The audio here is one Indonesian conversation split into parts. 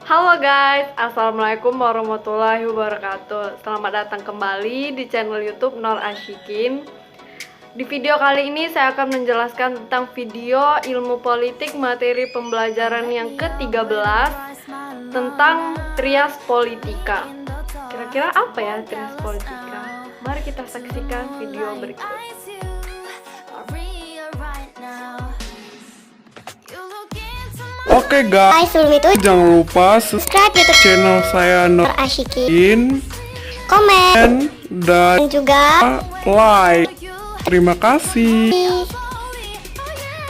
Halo guys, Assalamualaikum warahmatullahi wabarakatuh. Selamat datang kembali di channel YouTube Nur Ashikin. Di video kali ini saya akan menjelaskan tentang video ilmu politik materi pembelajaran yang ke-13 tentang trias politika. Kira-kira apa ya trias politika? Mari kita saksikan video berikut. Oke guys, Sebelum itu jangan lupa subscribe YouTube channel saya Nur Ashikin, komen, dan dan juga like. Terima kasih.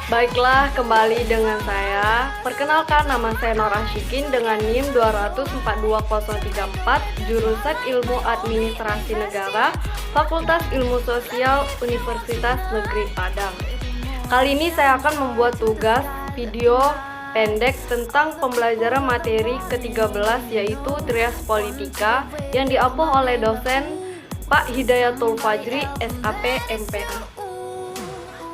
Baiklah, kembali dengan saya. Perkenalkan, nama saya Nur Ashikin dengan NIM 2042034, jurusan Ilmu Administrasi Negara, Fakultas Ilmu Sosial, Universitas Negeri Padang. Kali ini saya akan membuat tugas video pendek tentang pembelajaran materi ke-13 yaitu trias politika yang diampuh oleh dosen Pak Hidayatul Fajri, SAP MPA.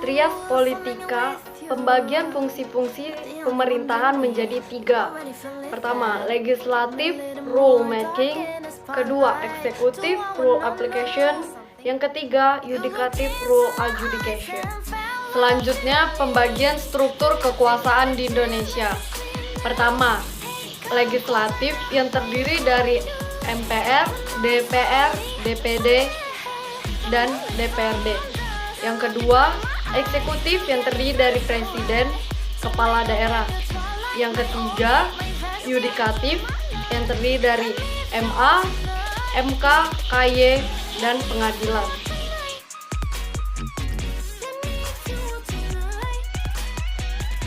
Trias politika, pembagian fungsi-fungsi pemerintahan menjadi 3. Pertama, legislatif, rule making. Kedua, eksekutif, rule application. Yang ketiga, yudikatif, rule adjudication. Selanjutnya, pembagian struktur kekuasaan di Indonesia. Pertama, legislatif yang terdiri dari MPR, DPR, DPD, dan DPRD. Yang kedua, eksekutif yang terdiri dari presiden, kepala daerah. Yang ketiga, yudikatif yang terdiri dari MA, MK, KY, dan pengadilan.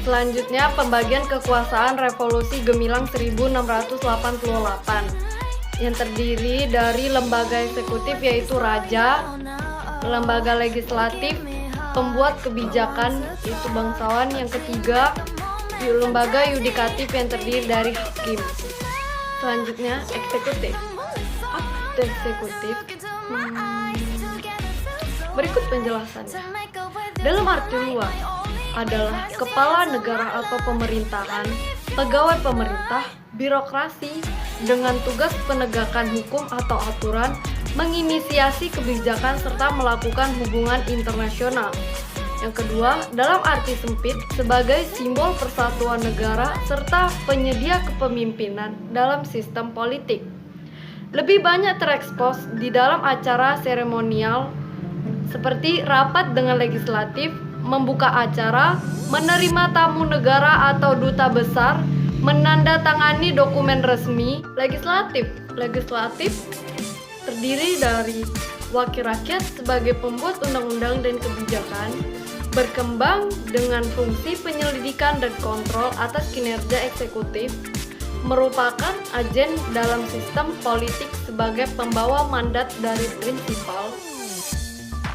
Selanjutnya, pembagian kekuasaan Revolusi Gemilang 1688 yang terdiri dari lembaga eksekutif yaitu raja, lembaga legislatif, pembuat kebijakan yaitu bangsawan, yang ketiga, lembaga yudikatif yang terdiri dari hakim. Selanjutnya, eksekutif. Apa eksekutif? Berikut penjelasannya. Dalam arti luas, adalah kepala negara atau pemerintahan, pegawai pemerintah, birokrasi dengan tugas penegakan hukum atau aturan, menginisiasi kebijakan serta melakukan hubungan internasional. Yang kedua, dalam arti sempit sebagai simbol persatuan negara serta penyedia kepemimpinan dalam sistem politik. Lebih banyak terekspos di dalam acara seremonial seperti rapat dengan legislatif, membuka acara, menerima tamu negara atau duta besar, menandatangani dokumen resmi. Legislatif terdiri dari wakil rakyat sebagai pembuat undang-undang dan kebijakan, berkembang dengan fungsi penyelidikan dan kontrol atas kinerja eksekutif, merupakan agen dalam sistem politik sebagai pembawa mandat dari prinsipal,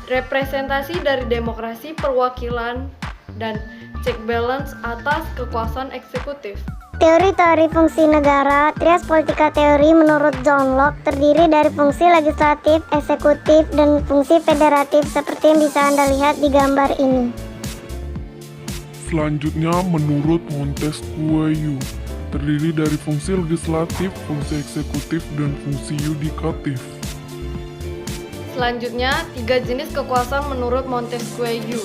representasi dari demokrasi perwakilan, dan check balance atas kekuasaan eksekutif. teori-teori fungsi negara. Trias politika teori menurut John Locke terdiri dari fungsi legislatif, eksekutif, dan fungsi federatif seperti yang bisa Anda lihat di gambar ini. Selanjutnya, menurut Montesquieu, terdiri dari fungsi legislatif, fungsi eksekutif, dan fungsi yudikatif. Selanjutnya, 3 jenis kekuasaan menurut Montesquieu.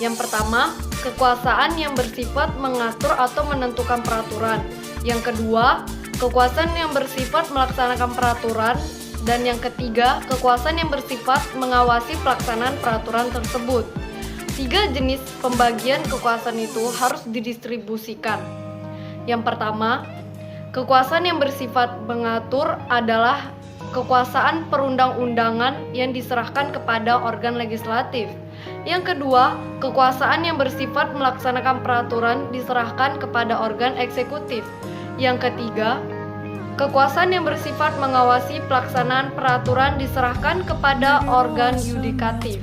Yang pertama, kekuasaan yang bersifat mengatur atau menentukan peraturan. Yang kedua, kekuasaan yang bersifat melaksanakan peraturan. Dan yang ketiga, kekuasaan yang bersifat mengawasi pelaksanaan peraturan tersebut. 3 jenis pembagian kekuasaan itu harus didistribusikan. Yang pertama, kekuasaan yang bersifat mengatur adalah kekuasaan perundang-undangan yang diserahkan kepada organ legislatif. Yang kedua, kekuasaan yang bersifat melaksanakan peraturan diserahkan kepada organ eksekutif. Yang ketiga, kekuasaan yang bersifat mengawasi pelaksanaan peraturan diserahkan kepada organ yudikatif.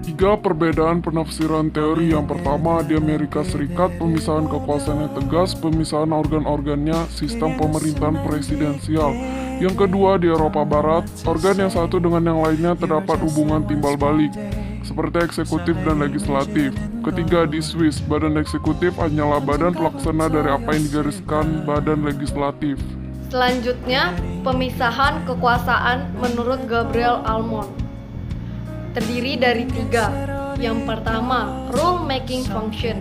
3 perbedaan penafsiran teori. Yang pertama, di Amerika Serikat, pemisahan kekuasaannya tegas, pemisahan organ-organnya, sistem pemerintahan presidensial. Yang kedua, di Eropa Barat, organ yang satu dengan yang lainnya terdapat hubungan timbal balik, seperti eksekutif dan legislatif. Ketiga, di Swiss, badan eksekutif hanyalah badan pelaksana dari apa yang digariskan badan legislatif. Selanjutnya, pemisahan kekuasaan menurut Gabriel Almond terdiri dari 3. Yang pertama, rule making function,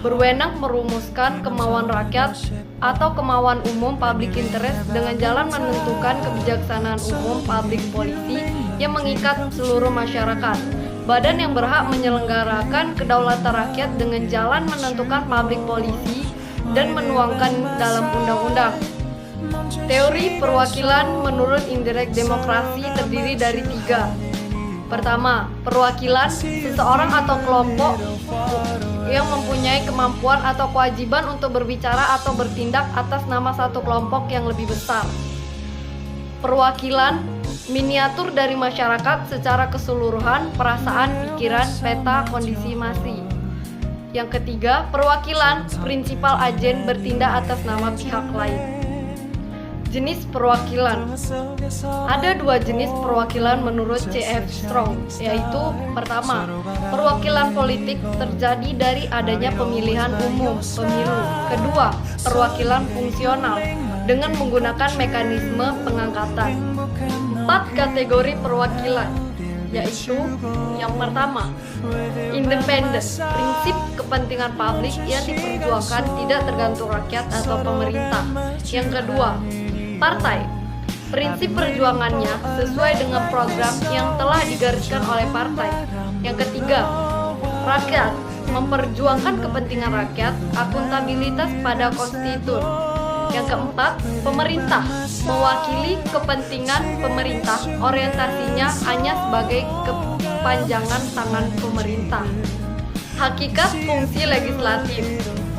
berwenang merumuskan kemauan rakyat atau kemauan umum public interest dengan jalan menentukan kebijaksanaan umum public policy yang mengikat seluruh masyarakat. Badan yang berhak menyelenggarakan kedaulatan rakyat dengan jalan menentukan public policy dan menuangkan dalam undang-undang. Teori perwakilan menurut indirect demokrasi terdiri dari 3. Pertama, perwakilan seseorang atau kelompok yang mempunyai kemampuan atau kewajiban untuk berbicara atau bertindak atas nama satu kelompok yang lebih besar. Perwakilan miniatur dari masyarakat secara keseluruhan, perasaan, pikiran, peta, kondisi masih. Yang ketiga, perwakilan prinsipal agen bertindak atas nama pihak lain. Jenis perwakilan. Ada 2 jenis perwakilan menurut C.F. Strong, yaitu pertama, perwakilan politik terjadi dari adanya pemilihan umum, pemilu. Kedua, perwakilan fungsional dengan menggunakan mekanisme pengangkatan. 4 kategori perwakilan, yaitu yang pertama, independen, prinsip kepentingan publik yang diperjuangkan tidak tergantung rakyat atau pemerintah. Yang kedua, partai, prinsip perjuangannya sesuai dengan program yang telah digariskan oleh partai. Yang ketiga, rakyat, memperjuangkan kepentingan rakyat, akuntabilitas pada konstituen. Yang keempat, pemerintah, mewakili kepentingan pemerintah, orientasinya hanya sebagai kepanjangan tangan pemerintah. Hakikat fungsi legislatif.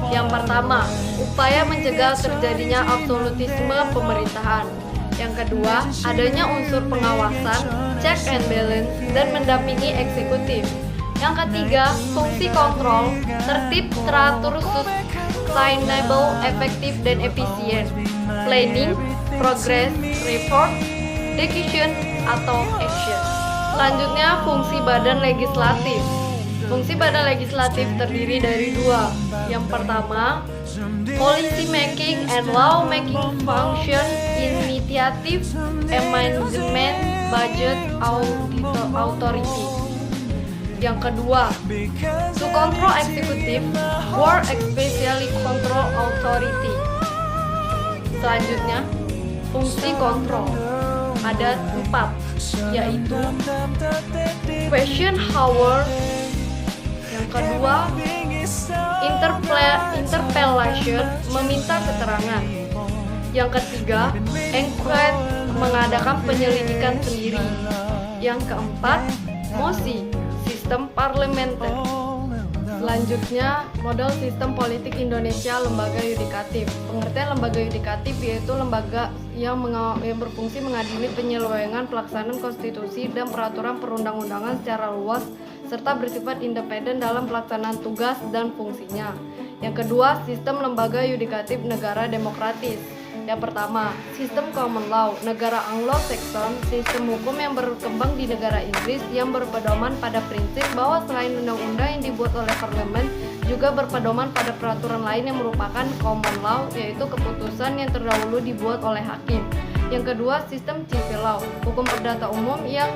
Yang pertama, upaya mencegah terjadinya absolutisme pemerintahan. Yang kedua, adanya unsur pengawasan, check and balance, dan mendampingi eksekutif. Yang ketiga, fungsi kontrol, tertib, teratur, sustainable, efektif, dan efisien. Planning, progress, report, decision, atau action. Selanjutnya, fungsi badan legislatif. Fungsi badan legislatif terdiri dari 2. Yang pertama, policy making and law making function, initiative, amendment, budget, authority. Yang kedua, to control executive, or especially control authority. Selanjutnya, fungsi kontrol. Ada 4, yaitu question power. Yang kedua, interpellation, meminta keterangan. Yang ketiga, enquete, mengadakan penyelidikan sendiri. Yang keempat, mosi, sistem parlementer. Selanjutnya, model sistem politik Indonesia, lembaga yudikatif. Pengertian lembaga yudikatif yaitu lembaga yang berfungsi mengadili penyelewengan pelaksanaan konstitusi dan peraturan perundang-undangan secara luas serta bersifat independen dalam pelaksanaan tugas dan fungsinya. Yang kedua, sistem lembaga yudikatif negara demokratis. Yang pertama, sistem common law, negara Anglo-Saxon, sistem hukum yang berkembang di negara Inggris yang berpedoman pada prinsip bahwa selain undang-undang yang dibuat oleh parlemen, juga berpedoman pada peraturan lain yang merupakan common law, yaitu keputusan yang terdahulu dibuat oleh hakim. Yang kedua, sistem civil law, hukum perdata umum yang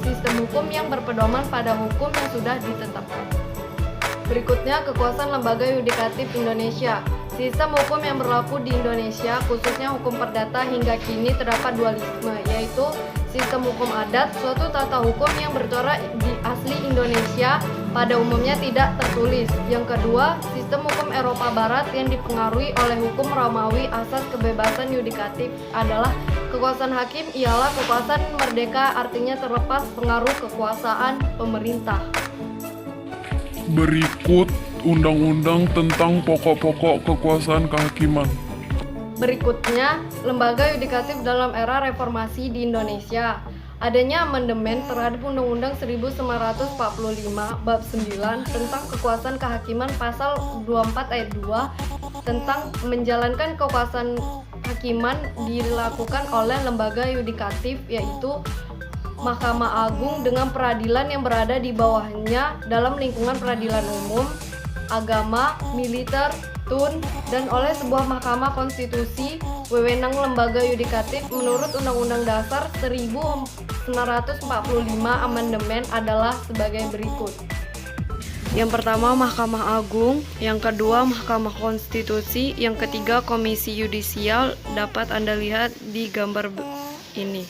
sistem hukum yang berpedoman pada hukum yang sudah ditetapkan. Berikutnya, kekuasaan lembaga yudikatif Indonesia. Sistem hukum yang berlaku di Indonesia, khususnya hukum perdata hingga kini terdapat dualisme, yaitu sistem hukum adat, suatu tata hukum yang bercorak di asli Indonesia, pada umumnya tidak tertulis. Yang kedua, sistem hukum Eropa Barat yang dipengaruhi oleh hukum Romawi. Asas kebebasan yudikatif adalah kekuasaan hakim ialah kekuasaan merdeka, artinya terlepas pengaruh kekuasaan pemerintah. Berikut undang-undang tentang pokok-pokok kekuasaan kehakiman. Berikutnya, lembaga yudikatif dalam era reformasi di Indonesia. Adanya amandemen terhadap Undang-Undang 1945 Bab 9 tentang kekuasaan kehakiman, pasal 24 ayat 2 tentang menjalankan kekuasaan hakiman dilakukan oleh lembaga yudikatif, yaitu Mahkamah Agung dengan peradilan yang berada di bawahnya dalam lingkungan peradilan umum, agama, militer, tun, dan oleh sebuah mahkamah konstitusi, wewenang lembaga yudikatif menurut Undang-Undang Dasar 1945 amandemen adalah sebagai berikut. Yang pertama Mahkamah Agung, yang kedua Mahkamah Konstitusi, yang ketiga Komisi Yudisial, dapat Anda lihat di gambar ini.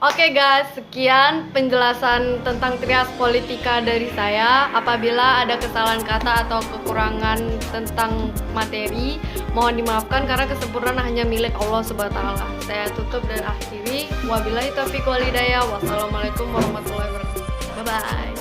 Oke guys, sekian penjelasan tentang trias politika dari saya. Apabila ada kesalahan kata atau kekurangan tentang materi, mohon dimaafkan karena kesempurnaan hanya milik Allah SWT. Saya tutup dan akhiri. Wabillahi taufiq wal hidayah. Wassalamualaikum warahmatullahi wabarakatuh. Bye bye.